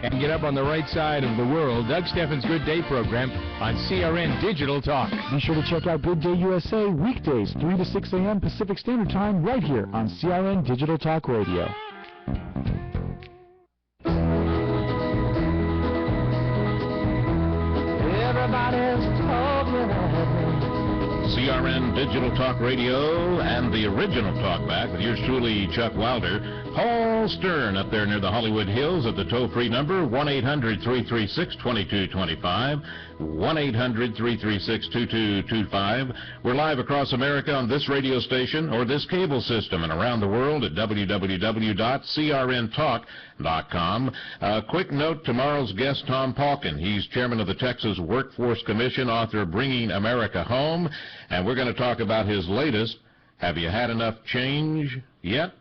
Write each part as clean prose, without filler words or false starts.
And get up on the right side of the world. Doug Steffens' Good Day program on CRN Digital Talk. Be sure to check out Good Day USA weekdays 3 to 6 a.m. Pacific Standard Time right here on CRN Digital Talk Radio. Everybody's talking at me. CRN Digital Talk Radio and the original Talkback with yours truly, Chuck Wilder. Paul Stern up there near the Hollywood Hills at the toll-free number 1-800-336-2225, 1-800-336-2225. We're live across America on this radio station or this cable system and around the world at www.crntalk.com. Quick note, tomorrow's guest, Tom Palkin. He's chairman of the Texas Workforce Commission, author of Bringing America Home, and we're going to talk about his latest, Have You Had Enough Change Yet?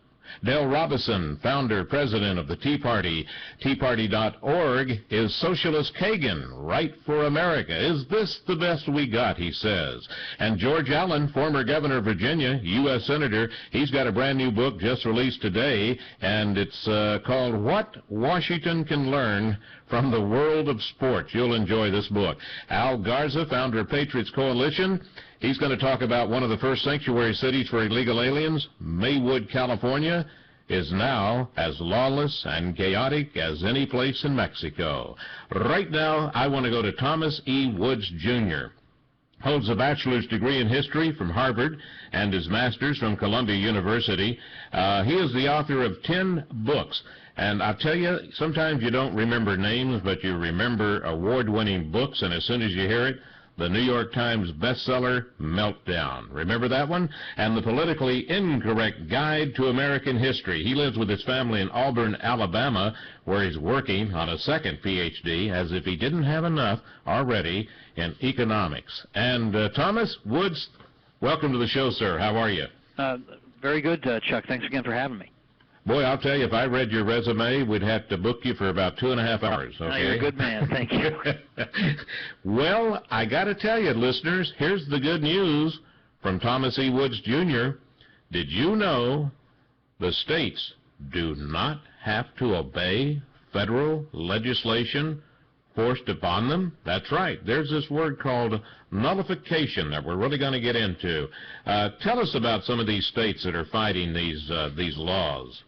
Del Robison, founder, president of the Tea Party, teaparty.org, is Socialist Kagan right for America? Is this the best we got, he says. And George Allen, former governor of Virginia, U.S. Senator, he's got a brand new book just released today, and it's called What Washington Can Learn from the World of Sports. You'll enjoy this book. Al Garza, founder of Patriots Coalition, he's going to talk about one of the first sanctuary cities for illegal aliens. Maywood, California, is now as lawless and chaotic as any place in Mexico. Right now, I want to go to Thomas E. Woods, Jr., holds a bachelor's degree in history from Harvard and his master's from Columbia University. He is the author of 10 books. And I'll tell you, sometimes you don't remember names, but you remember award-winning books, and as soon as you hear it, the New York Times bestseller, Meltdown. Remember that one? And the politically incorrect Guide to American History. He lives with his family in Auburn, Alabama, where he's working on a second Ph.D., as if he didn't have enough already in economics. And Thomas Woods, welcome to the show, sir. How are you? Very good, Chuck. Thanks again for having me. Boy, I'll tell you, if I read your resume, we'd have to book you for about 2.5 hours, okay? No, you're a good man. Thank you. Well, I got to tell you, listeners, here's the good news from Thomas E. Woods, Jr. Did you know the states do not have to obey federal legislation forced upon them? That's right. There's this word called nullification that we're really going to get into. Tell us about some of these states that are fighting these laws.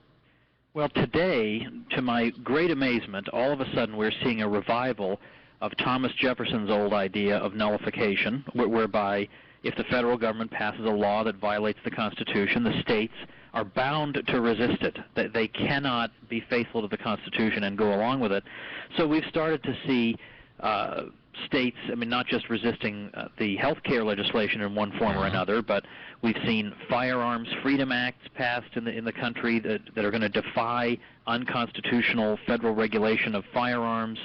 Well, today, to my great amazement, all of a sudden we're seeing a revival of Thomas Jefferson's old idea of nullification, whereby if the federal government passes a law that violates the Constitution, the states are bound to resist it. They cannot be faithful to the Constitution and go along with it. So we've started to see states, I mean, not just resisting the health care legislation in one form or another, but we've seen firearms freedom acts passed in the country that are going to defy unconstitutional federal regulation of firearms.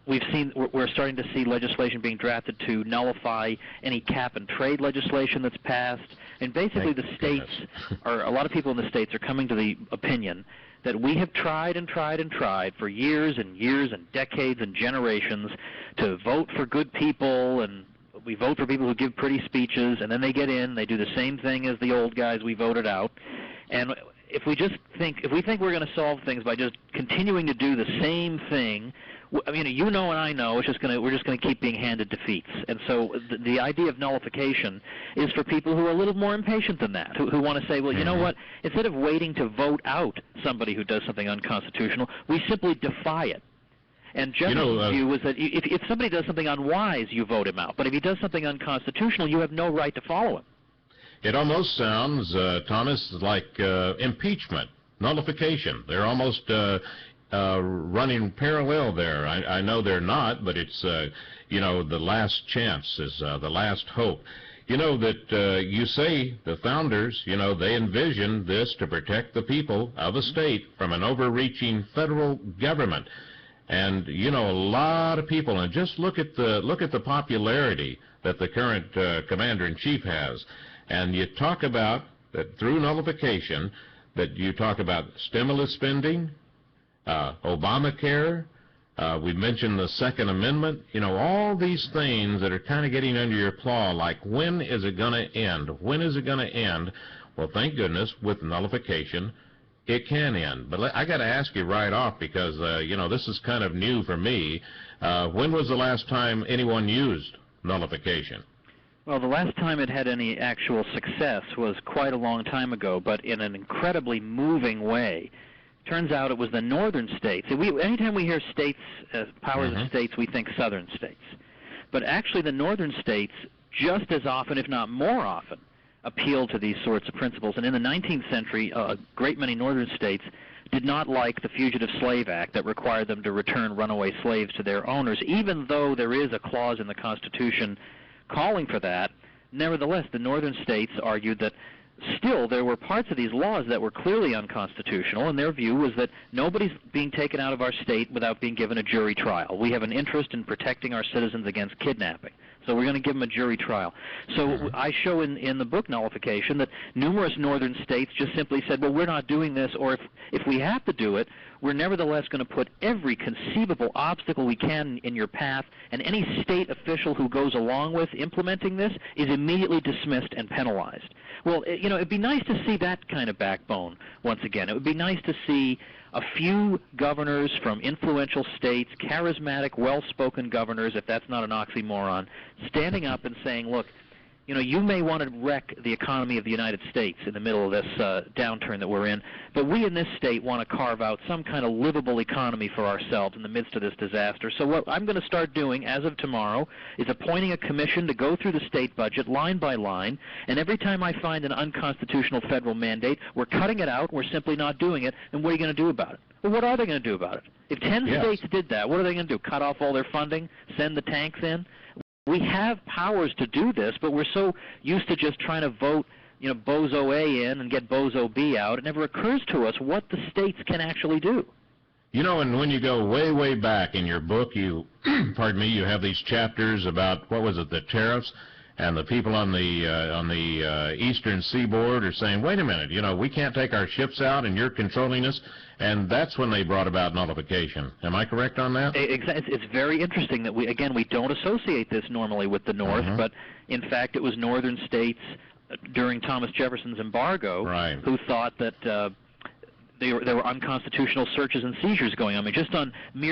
We're starting to see legislation being drafted to nullify any cap-and-trade legislation that's passed. And basically the states are, a lot of people in the states are coming to the opinion that we have tried and tried and tried for years and years and decades and generations to vote for good people, and we vote for people who give pretty speeches, and then they get in, they do the same thing as the old guys we voted out. And if we think we're going to solve things by just continuing to do the same thing, I mean, you know and I know we're just going to keep being handed defeats. And so the idea of nullification is for people who are a little more impatient than that, who want to say, well, you know what, instead of waiting to vote out somebody who does something unconstitutional, we simply defy it. And Jefferson's view was that if somebody does something unwise, you vote him out. But if he does something unconstitutional, you have no right to follow him. It almost sounds, Thomas, like impeachment, nullification. They're almost running parallel there. I know they're not, but it's, the last chance is the last hope. You know that you say the founders, they envisioned this to protect the people of a state from an overreaching federal government. And, a lot of people, and just look at the popularity that the current commander-in-chief has. And you talk about that through nullification, that you talk about stimulus spending, Obamacare, we mentioned the Second Amendment, all these things that are kind of getting under your claw, like when is it going to end? When is it going to end? Well, thank goodness, with nullification, It can end, but I got to ask you right off because, you know, this is kind of new for me. When was the last time anyone used nullification? Well, the last time it had any actual success was quite a long time ago, but in an incredibly moving way. Turns out it was the northern states. Anytime we hear states, powers of states, we think southern states. But actually the northern states, just as often, if not more often, appealed to these sorts of principles. And in the 19th century, a great many northern states did not like the Fugitive Slave Act that required them to return runaway slaves to their owners, even though there is a clause in the Constitution calling for that. Nevertheless, the northern states argued that still there were parts of these laws that were clearly unconstitutional, and their view was that nobody's being taken out of our state without being given a jury trial. We have an interest in protecting our citizens against kidnapping, so we're going to give them a jury trial. So I show in the book Nullification that numerous northern states just simply said, well, we're not doing this, or if we have to do it, we're nevertheless going to put every conceivable obstacle we can in your path, and any state official who goes along with implementing this is immediately dismissed and penalized. Well, you know, it'd be nice to see that kind of backbone once again. It would be nice to see a few governors from influential states, charismatic, well-spoken governors, if that's not an oxymoron, standing up and saying, look, you know, you may want to wreck the economy of the United States in the middle of this downturn that we're in, but we in this state want to carve out some kind of livable economy for ourselves in the midst of this disaster. So what I'm going to start doing as of tomorrow is appointing a commission to go through the state budget line by line, and every time I find an unconstitutional federal mandate, we're cutting it out, we're simply not doing it, and what are you going to do about it? Well, what are they going to do about it? If 10 states did that, what are they going to do? Cut off all their funding? Send the tanks in? We have powers to do this, but we're so used to just trying to vote, you know, Bozo A in and get Bozo B out. It never occurs to us what the states can actually do. You know, and when you go way, way back in your book, you, pardon me, you have these chapters about, what was it, the tariffs, and the people on the eastern seaboard are saying, wait a minute, you know, we can't take our ships out and you're controlling us, and that's when they brought about nullification. Am I correct on that? It's very interesting that we don't associate this normally with the North, but in fact it was northern states during Thomas Jefferson's embargo who thought that there were unconstitutional searches and seizures going on. I mean, just on mere